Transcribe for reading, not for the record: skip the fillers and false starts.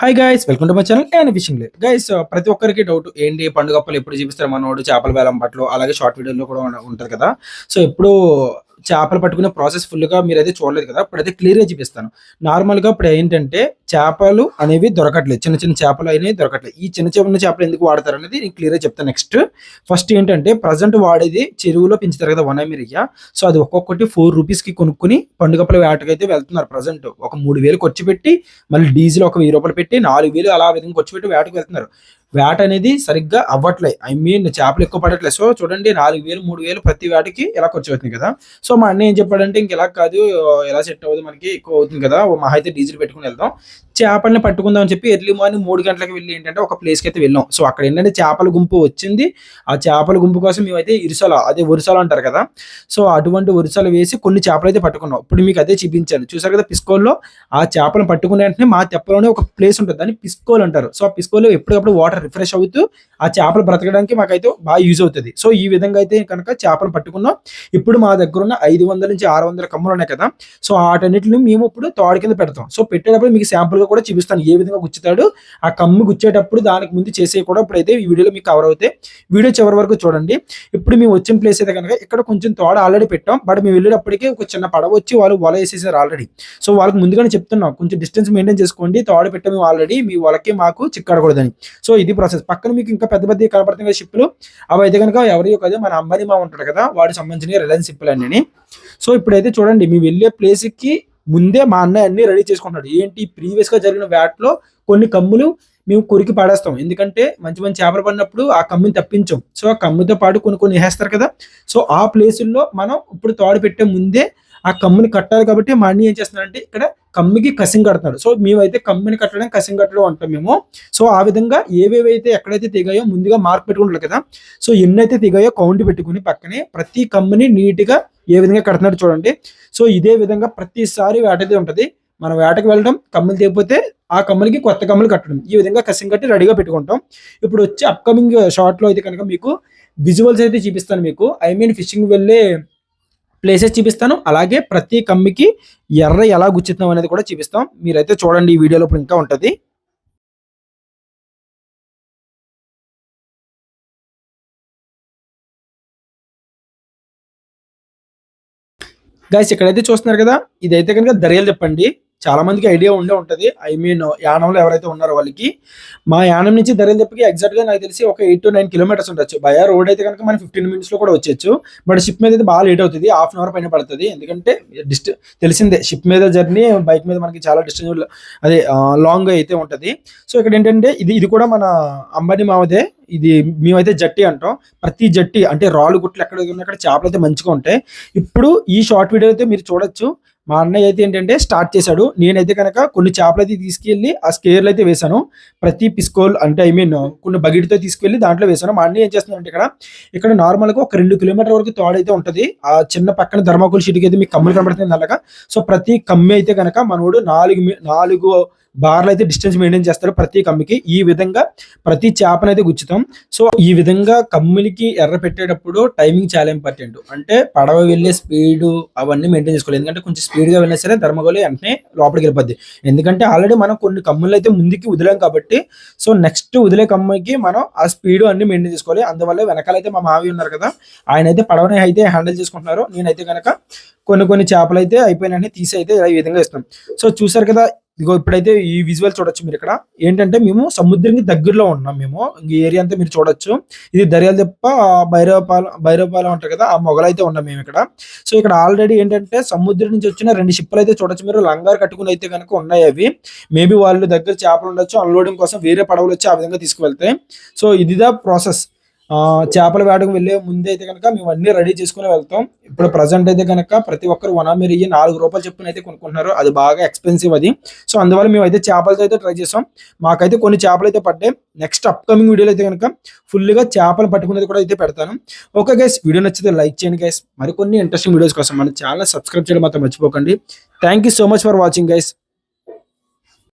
Hi guys, welcome to my channel and fishing life. Guys, ప్రతి ఒక్కరికి doubt ఏంటి, పండుగప్పలు ఎప్పుడు చూపిస్తారు మనోడు చేపల వేలం పట్లు, అలాగే షార్ట్ వీడియోలో కూడా ఉంటది కదా. సో ఎప్పుడు చేపలు పట్టుకునే ప్రాసెస్ ఫుల్గా మీరైతే చూడలేదు కదా. ఇప్పుడైతే క్లియర్గా చూపిస్తాను. నార్మల్గా ఇప్పుడు ఏంటంటే చేపలు అనేవి దొరకట్లేదు, చిన్న చిన్న చేపలు అనేవి దొరకట్లేదు. ఈ చిన్న చిన్న చేపలు ఎందుకు వాడతారు అనేది నేను క్లియర్గా చెప్తాను. నెక్స్ట్ ఫస్ట్ ఏంటంటే ప్రజెంట్ వాడేది చెరువులో పెంచుతారు కదా, వనమిరియా. సో అది ఒక్కొక్కటి 4 రూపీస్కి కొనుక్కుని పండుగప్పల వేటకైతే వెళ్తున్నారు. ప్రజెంట్ ఒక 3,000 ఖర్చు పెట్టి, మళ్ళీ డీజిల్ ఒక 1000 రూపాయలు పెట్టి 4,000 అలా విధంగా ఖర్చు పెట్టి వేటకు వెళ్తున్నారు. వేట అనేది సరిగ్గా అవ్వట్లే, చేపలు ఎక్కువ పడట్లేదు. సో చూడండి, 4,000 3,000 ప్రతి వేటకి ఎలా ఖర్చు అవుతుంది కదా. సో మా అన్న ఏం చెప్పాడంటే, ఇంక ఇలా కాదు, ఎలా సెట్ అవ్వదు, మనకి ఎక్కువ అవుతుంది కదా, మహా అయితే డీజిల్ పెట్టుకుని వెళ్దాం, చేపల్ని పట్టుకుందాం అని చెప్పి ఎర్లీ మార్నింగ్ 3 గంటలకు వెళ్ళి ఏంటంటే ఒక ప్లేస్కి అయితే వెళ్ళాం. సో అక్కడ ఏంటంటే చేపల గుంపు వచ్చింది. ఆ చేపల గుంపు కోసం మేమైతే అదే వరుసలు అంటారు కదా. సో అటువంటి వరుసలు వేసి కొన్ని చేపలు అయితే పట్టుకున్నాం. ఇప్పుడు మీకు అదే చూపించాను, చూసారు కదా. పిస్కోల్లో ఆ చేపలను పట్టుకునే వెంటనే మా తెప్పలోనే ఒక ప్లేస్ ఉంటుంది, దాన్ని పిస్కోల్ అంటారు. సో ఆ పిస్కోల్లో ఎప్పటికప్పుడు వాటర్ రిఫ్రెష్ అవుతూ ఆ చేపలు బ్రతకడానికి మాకైతే బాగా యూజ్ అవుతుంది. సో ఈ విధంగా అయితే కనుక చేపలు పట్టుకున్నాం. ఇప్పుడు మా దగ్గర ఉన్న 500 నుంచి 600 కమ్మలు ఉన్నాయి కదా. సో వాటన్నిటిని మేము ఇప్పుడు తోడు కింద పెడతాం. సో పెట్టేటప్పుడు మీకు శాంపుల్ గా కూడా చూపిస్తాను ఏ విధంగా గుచ్చుతాడు. ఆ కమ్ము గుచ్చేటప్పుడు దానికి ముందు చేసే కూడా ఇప్పుడైతే ఈ వీడియోలో మీకు కవర్ అవుతాయి. వీడియో చివరి వరకు చూడండి. ఇప్పుడు మేము వచ్చిన ప్లేస్ అయితే కనుక ఇక్కడ కొంచెం తోడ ఆల్రెడీ పెట్టాం. బట్ మేము వెళ్ళేటప్పటికి ఒక చిన్న పడవ వచ్చి వాళ్ళు వల వేసేసారు ఆల్రెడీ. సో వాళ్ళకి ముందుగానే చెప్తున్నాం, కొంచెం డిస్టెన్స్ మెయింటైన్ చేసుకోండి, తోడ పెట్టాము మేము ఆల్రెడీ, మీ వాళ్ళకి మాకు చిక్కడకూడదని. సో ఇది ప్రాసెస్. పక్కన మీకు ఇంకా పెద్ద పెద్ద కనపడుతుంది కదా షిప్లు, అవి అయితే కనుక ఎవరి కదా మన అంబానీ మా ఉంటాడు కదా, వాడికి సంబంధించిన రిలయన్స్ షిప్లు అన్నీ. సో ఇప్పుడైతే చూడండి, మేము వెళ్ళే ప్లేస్కి ముందే మా అన్నయ్య అన్ని రెడీ చేసుకుంటున్నాడు. ఏంటి, ప్రీవియస్ గా జరిగిన వేటలో కొన్ని కమ్ములు మేము కొరికి పాడేస్తాం, ఎందుకంటే మంచి మంచి చేపలు పడినప్పుడు ఆ కమ్మిని తప్పించాం. సో ఆ కమ్మితో పాటు కొన్ని వేస్తారు కదా. సో ఆ ప్లేసుల్లో మనం ఇప్పుడు తోడు పెట్టే ముందే ఆ కమ్మిని కట్టాలి. కాబట్టి మా అన్ని ఏం చేస్తున్నారంటే ఇక్కడ కమ్మికి కసింగ్ కడుతున్నాడు. సో మేమైతే కమ్మిని కట్టడం కసింగ్ కట్టడం అంటాం మేము. సో ఆ విధంగా ఏవేవైతే ఎక్కడైతే తెగాయో ముందుగా మార్క్ పెట్టుకుంటారు కదా. సో ఎన్నైతే తెగాయో కౌంట్ పెట్టుకుని పక్కనే ప్రతి కమ్మిని నీట్గా ఏ విధంగా కడుతున్నాడు చూడండి. సో ఇదే విధంగా ప్రతిసారి వేటైతే ఉంటుంది. మనం వేటకు వెళ్ళడం, కమ్మలు తెగిపోతే ఆ కమ్మలకి కొత్త కమ్మలు కట్టడం, ఈ విధంగా కసింగ్ కట్టి రెడీగా పెట్టుకుంటాం. ఇప్పుడు వచ్చి అప్కమింగ్ షార్ట్లో అయితే కనుక మీకు విజువల్స్ అయితే చూపిస్తాను. మీకు ఫిషింగ్ వెళ్ళే ప్లేసెస్ చూపిస్తాను. అలాగే ప్రతి కమ్మికి ఎర్ర ఎలా గుచ్చుతాం అనేది కూడా చూపిస్తాం. మీరైతే చూడండి, ఈ వీడియోలో ఇప్పుడు ఇంకా ఉంటుంది. గైస్, ఇక్కడైతే చూస్తున్నారు కదా, ఇదైతే కనుక దర్యాలు చెప్పండి. చాలా మందికి ఐడియా ఉంటది. యానంలో ఎవరైతే ఉన్నారో వాళ్ళకి. మా యానం నుంచి దర్యాలు చెప్పకి ఎగ్జాక్ట్ గా నాకు తెలిసి ఒక 8 to 9 కిలోమీటర్స్ ఉండొచ్చు. బయా రోడ్ అయితే కనుక మనం 15 minutes లో కూడా వచ్చేచ్చు. బట్ షిప్ మీద అయితే బాగా లేట్ అవుతుంది, 1/2 hour పైన పడుతుంది. ఎందుకంటే తెలిసిందే, షిప్ మీద జర్నీ బైక్ మీద మనకి చాలా డిస్టెన్స్, అదే లాంగ్ అయితే ఉంటది. సో ఇక్కడ ఏంటంటే ఇది కూడా మన అంబానీ మావదే. ఇది మేమైతే జట్టి అంటాం. ప్రతి జట్టి అంటే రాళ్ళు గుట్లు ఎక్కడ ఉన్న అక్కడ చేపలు అయితే మంచిగా ఉంటాయి. ఇప్పుడు ఈ షార్ట్ వీడియో అయితే మీరు చూడొచ్చు. మా అన్నయ్య అయితే ఏంటంటే స్టార్ట్ చేశాడు. నేనైతే కనుక కొన్ని చేపలు అయితే తీసుకెళ్లి ఆ స్కేర్లు అయితే వేశాను. ప్రతి పిస్కోల్ అంటే కొన్ని బకెట్తో తీసుకెళ్లి దాంట్లో వేశాను. మా అన్నయ్య ఏం చేస్తున్నారంటే ఇక్కడ నార్మల్గా ఒక 2 కిలోమీటర్ వరకు తోడైతే ఉంటది. ఆ చిన్న పక్కన ధర్మాకుల్ షీట్కి అయితే మీకు కమ్ములు కనబడుతుంది అలాగా. సో ప్రతి కమ్మి అయితే కనుక మనోడు 4 బార్లు అయితే డిస్టెన్స్ మెయింటైన్ చేస్తారు ప్రతి కమ్మికి. ఈ విధంగా ప్రతి చేపనైతే గుచ్చుతాం. సో ఈ విధంగా కమ్ములకి ఎర్ర పెట్టేటప్పుడు టైమింగ్ చాలా ఇంపార్టెంట్. అంటే పడవ వెళ్ళే స్పీడ్ అవన్నీ మెయింటైన్ చేసుకోవాలి. ఎందుకంటే కొంచెం స్పీడ్ గా వెళ్ళినా సరే ధర్మగోళి వెంటనే లోపలికి వెళ్ళిపోద్ది. ఎందుకంటే ఆల్రెడీ మనం కొన్ని కమ్ములు అయితే ముందుకి వదిలాం కాబట్టి, సో నెక్స్ట్ వదిలే కమ్మికి మనం ఆ స్పీడ్ అన్ని మెయింటైన్ చేసుకోవాలి. అందువల్ల వెనకాలైతే మా మావి ఉన్నారు కదా, ఆయన అయితే పడవని అయితే హ్యాండిల్ చేసుకుంటున్నారు. నేనైతే కనుక కొన్ని చేపలు అయితే అయిపోయినా తీసి అయితే ఈ విధంగా ఇస్తాం. సో చూసారు కదా, ఇదిగో ఇప్పుడైతే ఈ విజువల్ చూడొచ్చు మీరు. ఇక్కడ ఏంటంటే మేము సముద్రానికి దగ్గరలో ఉన్నాం. మేము ఈ ఏరియా అంతా మీరు చూడొచ్చు. ఇది దర్యాలు తెప్ప భైరవపాలెం అంటారు కదా, ఆ మొగలైతే ఉన్నాం మేము ఇక్కడ. సో ఇక్కడ ఆల్రెడీ ఏంటంటే సముద్రం నుంచి వచ్చిన 2 షిప్లు అయితే చూడొచ్చు మీరు. లంగారు కట్టుకుని అయితే కనుక ఉన్నాయి. అవి మేబీ వాళ్ళు దగ్గర చేపలు ఉండొచ్చు, అన్లోడింగ్ కోసం వేరే పడవలు వచ్చి ఆ విధంగా తీసుకువెళ్తాయి. So ఇదిదా process. చేపల వేటకు వెళ్ళే ముందే అయితే కనుక మేము అన్ని రెడీ చేసుకుని వెళ్తాం. ఇప్పుడు ప్రజెంట్ అయితే కనుక ప్రతి ఒక్కరు 4 రూపాయలు చెప్పున అయితే కొనుక్కుంటున్నారు. అది బాగా ఎక్స్పెన్సివ్ అది. సో అందువల్ల మేము అయితే చేపలతో అయితే ట్రై చేసాం. మాకైతే కొన్ని చేపలు అయితే పడ్డాయి. నెక్స్ట్ అప్కమింగ్ వీడియోలో అయితే కనుక ఫుల్గా చేపలు పట్టుకునేది కూడా అయితే పెడతాను. ఓకే గైస్, వీడియో నచ్చితే లైక్ చేయండి గైస్. మరికొన్ని ఇంట్రెస్టింగ్ వీడియోస్ కోసం మన ఛానల్ సబ్స్క్రైబ్ చేయడం మాత్రం మర్చిపోకండి. Thank you so much for watching guys.